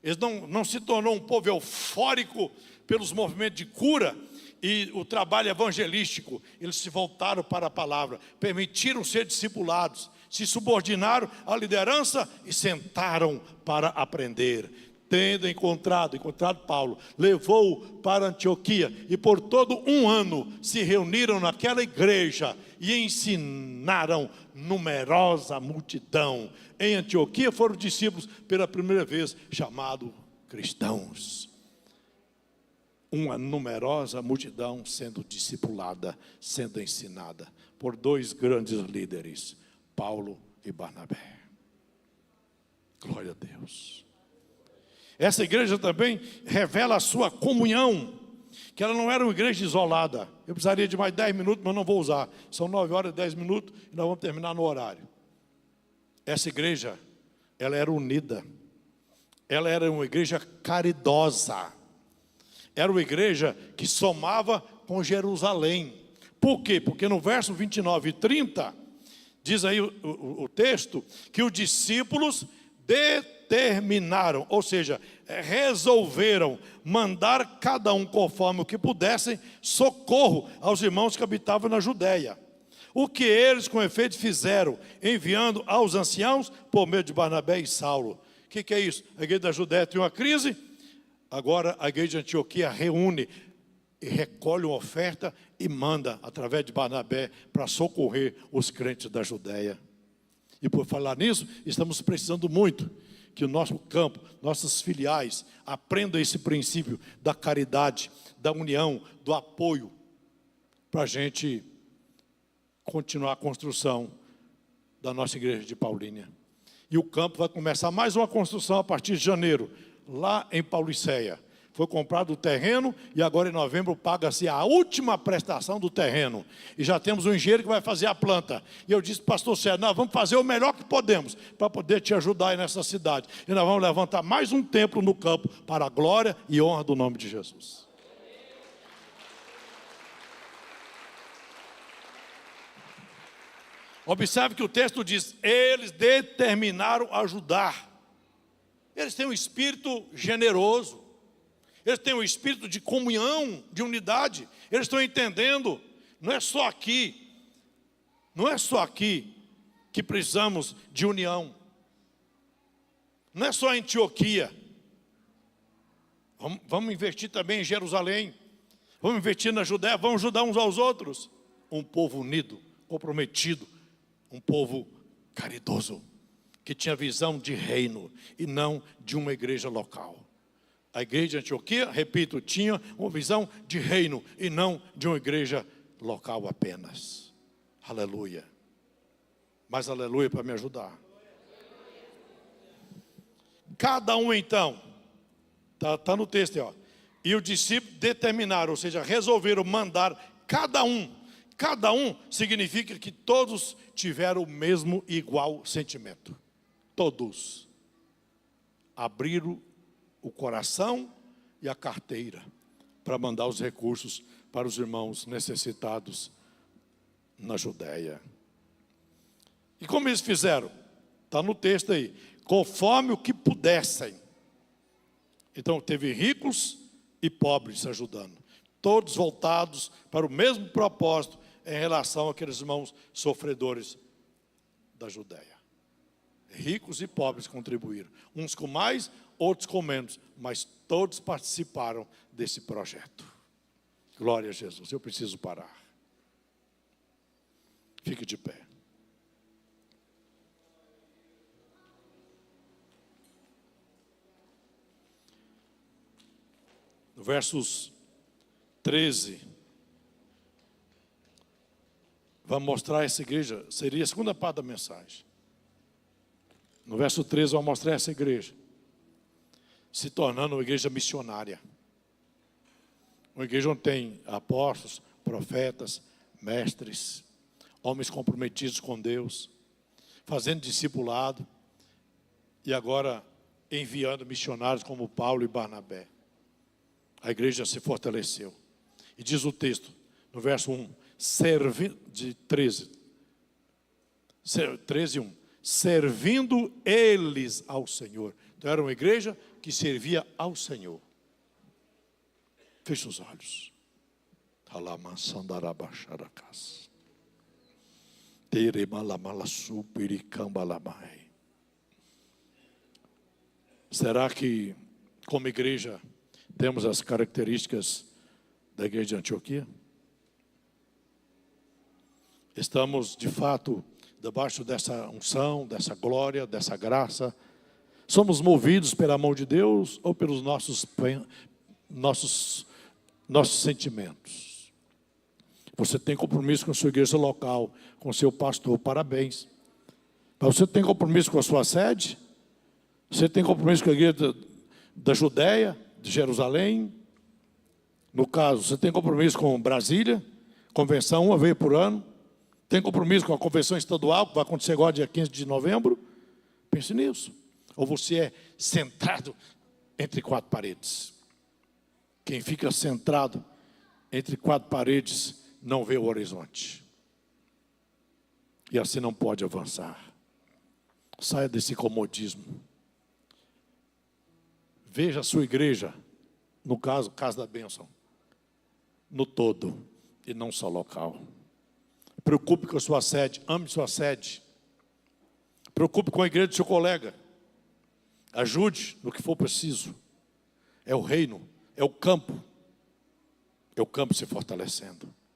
Speaker 1: Eles não se tornou um povo eufórico pelos movimentos de cura e o trabalho evangelístico. Eles se voltaram para a palavra, permitiram ser discipulados, se subordinaram à liderança e sentaram para aprender. Tendo encontrado Paulo, levou-o para Antioquia e por todo 1 ano se reuniram naquela igreja e ensinaram numerosa multidão. Em Antioquia foram discípulos pela primeira vez chamados cristãos. Uma numerosa multidão sendo discipulada, sendo ensinada por 2 grandes líderes, Paulo e Barnabé. Glória a Deus. Essa igreja também revela a sua comunhão, que ela não era uma igreja isolada. Eu precisaria de mais 10 minutos, mas não vou usar. São 9 horas e 10 minutos e nós vamos terminar no horário. Essa igreja, ela era unida. Ela era uma igreja caridosa. Era uma igreja que somava com Jerusalém. Por quê? Porque no verso 29 e 30, diz aí o texto, que os discípulos determinaram, ou seja, resolveram mandar cada um conforme o que pudessem, socorro aos irmãos que habitavam na Judéia. O que eles com efeito fizeram, enviando aos anciãos por meio de Barnabé e Saulo. O que é isso? A igreja da Judéia tem uma crise, agora a igreja de Antioquia reúne e recolhe uma oferta e manda, através de Barnabé, para socorrer os crentes da Judéia. E por falar nisso, estamos precisando muito que o nosso campo, nossas filiais, aprendam esse princípio da caridade, da união, do apoio, para a gente continuar a construção da nossa igreja de Paulínia. E o campo vai começar mais uma construção a partir de janeiro, lá em Pauliceia. Foi comprado o terreno e agora em novembro paga-se a última prestação do terreno. E já temos um engenheiro que vai fazer a planta. E eu disse, pastor Sérgio, nós vamos fazer o melhor que podemos para poder te ajudar aí nessa cidade. E nós vamos levantar mais um templo no campo para a glória e honra do nome de Jesus. Observe que o texto diz, eles determinaram ajudar. Eles têm um espírito generoso. Eles têm um espírito de comunhão, de unidade. Eles estão entendendo, não é só aqui que precisamos de união. Não é só em Antioquia. Vamos investir também em Jerusalém. Vamos investir na Judéia, vamos ajudar uns aos outros. Um povo unido, comprometido, um povo caridoso, que tinha visão de reino e não de uma igreja local. A igreja de Antioquia, repito, tinha uma visão de reino e não de uma igreja local apenas. Aleluia. Mas aleluia para me ajudar. Cada um então, está no texto aí, ó. E os discípulos determinaram, ou seja, resolveram mandar cada um. Cada um significa que todos tiveram o mesmo igual sentimento. Todos abriram o coração e a carteira para mandar os recursos para os irmãos necessitados na Judéia. E como eles fizeram? Está no texto aí. Conforme o que pudessem. Então teve ricos e pobres ajudando. Todos voltados para o mesmo propósito em relação àqueles irmãos sofredores da Judéia. Ricos e pobres contribuíram. Uns com mais, outros com menos. Mas todos participaram desse projeto. Glória a Jesus. Eu preciso parar. Fique de pé. No versos 13, vamos mostrar essa igreja, seria a segunda parte da mensagem. No verso 13, vamos mostrar essa igreja se tornando uma igreja missionária. Uma igreja onde tem apóstolos, profetas, mestres, homens comprometidos com Deus, fazendo discipulado e agora enviando missionários como Paulo e Barnabé. A igreja se fortaleceu. E diz o texto, no verso 1, de 13, 13:1, servindo eles ao Senhor. Então era uma igreja que servia ao Senhor. Feche os olhos. Será que, como igreja, temos as características da igreja de Antioquia? Estamos, de fato, debaixo dessa unção, dessa glória, dessa graça? Somos movidos pela mão de Deus ou pelos nossos sentimentos? Você tem compromisso com a sua igreja local, com o seu pastor, parabéns. Mas você tem compromisso com a sua sede? Você tem compromisso com a igreja da Judéia, de Jerusalém? No caso, você tem compromisso com Brasília, convenção uma vez por ano? Tem compromisso com a convenção estadual, que vai acontecer agora dia 15 de novembro? Pense nisso. Ou você é centrado entre quatro paredes? Quem fica centrado entre quatro paredes não vê o horizonte. E assim não pode avançar. Saia desse comodismo. Veja a sua igreja, no caso, Casa da Bênção, no todo, e não só local. Preocupe com a sua sede, ame sua sede. Preocupe com a igreja do seu colega. Ajude no que for preciso. É o reino, é o campo se fortalecendo.